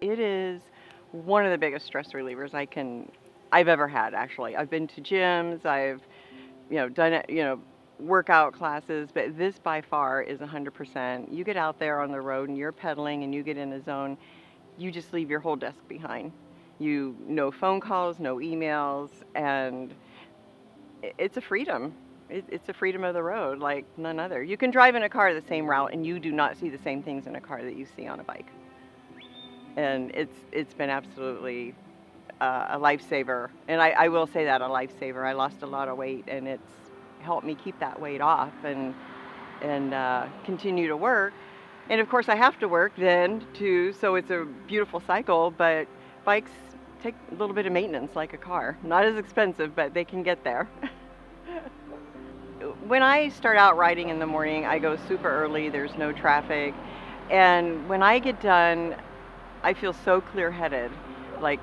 It is one of the biggest stress relievers I've ever had, actually. I've been to gyms, I've, done it, workout classes, but this by far is 100%. You get out there on the road and you're pedaling and you get in a zone, you just leave your whole desk behind. No phone calls, no emails, and it's a freedom. It's a freedom of the road like none other. You can drive in a car the same route and you do not see the same things in a car that you see on a bike. And it's been absolutely a lifesaver. And I will say that, a lifesaver. I lost a lot of weight, and it's helped me keep that weight off and continue to work. And of course, I have to work then too, so it's a beautiful cycle. But bikes take a little bit of maintenance, like a car. Not as expensive, but they can get there. When I start out riding in the morning, I go super early. There's no traffic, and when I get done, I feel so clear-headed. Like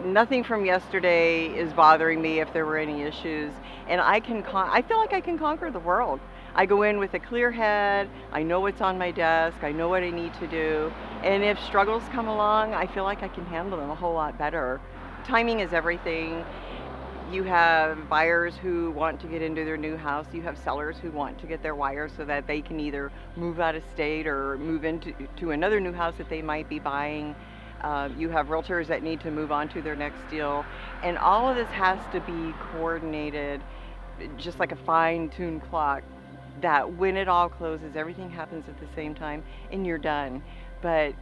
nothing from yesterday is bothering me if there were any issues, and I feel like I can conquer the world. I go in with a clear head. I know what's on my desk. I know what I need to do. And if struggles come along, I feel like I can handle them a whole lot better. Timing is everything. You have buyers who want to get into their new house. You have sellers who want to get their wires so that they can either move out of state or move into another new house that they might be buying. You have realtors that need to move on to their next deal. And all of this has to be coordinated, just like a fine-tuned clock, that when it all closes, everything happens at the same time and you're done. But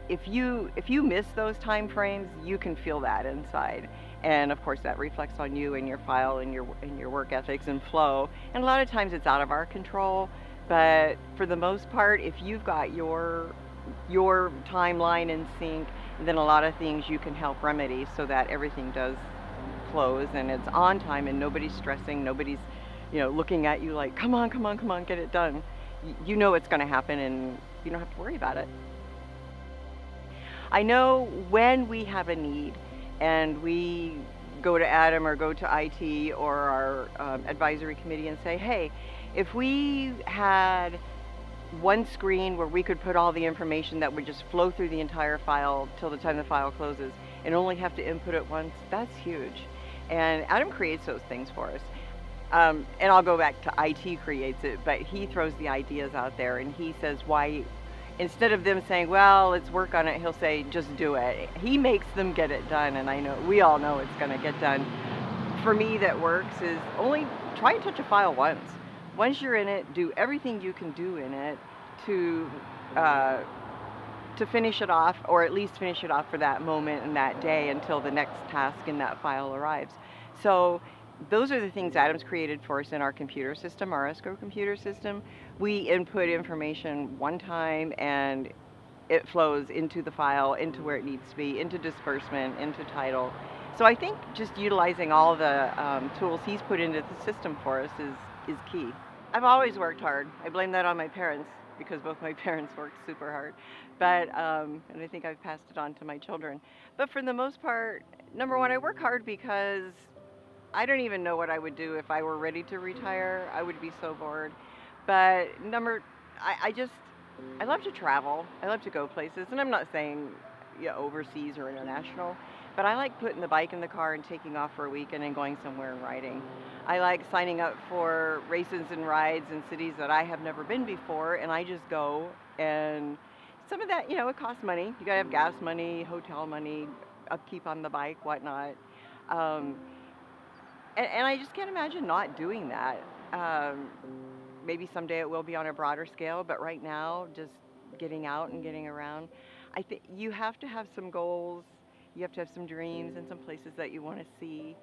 if you miss those time frames, you can feel that inside. And of course that reflects on you and your file and your work ethics and flow. And a lot of times it's out of our control, but for the most part, if you've got your timeline in sync, then a lot of things you can help remedy so that everything does close and it's on time and nobody's stressing, nobody's looking at you like, come on, come on, come on, get it done. You know it's going to happen and you don't have to worry about it. I know when we have a need and we go to Adam or go to IT or our advisory committee and say, hey, if we had one screen where we could put all the information that would just flow through the entire file till the time the file closes and only have to input it once, that's huge. And Adam creates those things for us. And I'll go back to IT creates it, but he throws the ideas out there and he says why, instead of them saying, well, let's work on it, he'll say, just do it. He makes them get it done, and we all know it's gonna get done. For me, that works is only try and touch a file once. Once you're in it, do everything you can do in it to finish it off, or at least finish it off for that moment and that day until the next task in that file arrives. So those are the things Adam's created for us in our computer system, our escrow computer system. We input information one time and it flows into the file, into where it needs to be, into disbursement, into title. So I think just utilizing all the tools he's put into the system for us is key. I've always worked hard. I blame that on my parents because both my parents worked super hard. But, and I think I've passed it on to my children. But for the most part, number one, I work hard because I don't even know what I would do if I were ready to retire. I would be so bored. But I love to travel. I love to go places. And I'm not saying overseas or international, but I like putting the bike in the car and taking off for a weekend and going somewhere and riding. I like signing up for races and rides in cities that I have never been before, and I just go. And some of that, it costs money. You gotta have gas money, hotel money, upkeep on the bike, whatnot. And I just can't imagine not doing that. Maybe someday it will be on a broader scale, but right now, just getting out and getting around. I think you have to have some goals, you have to have some dreams and some places that you want to see.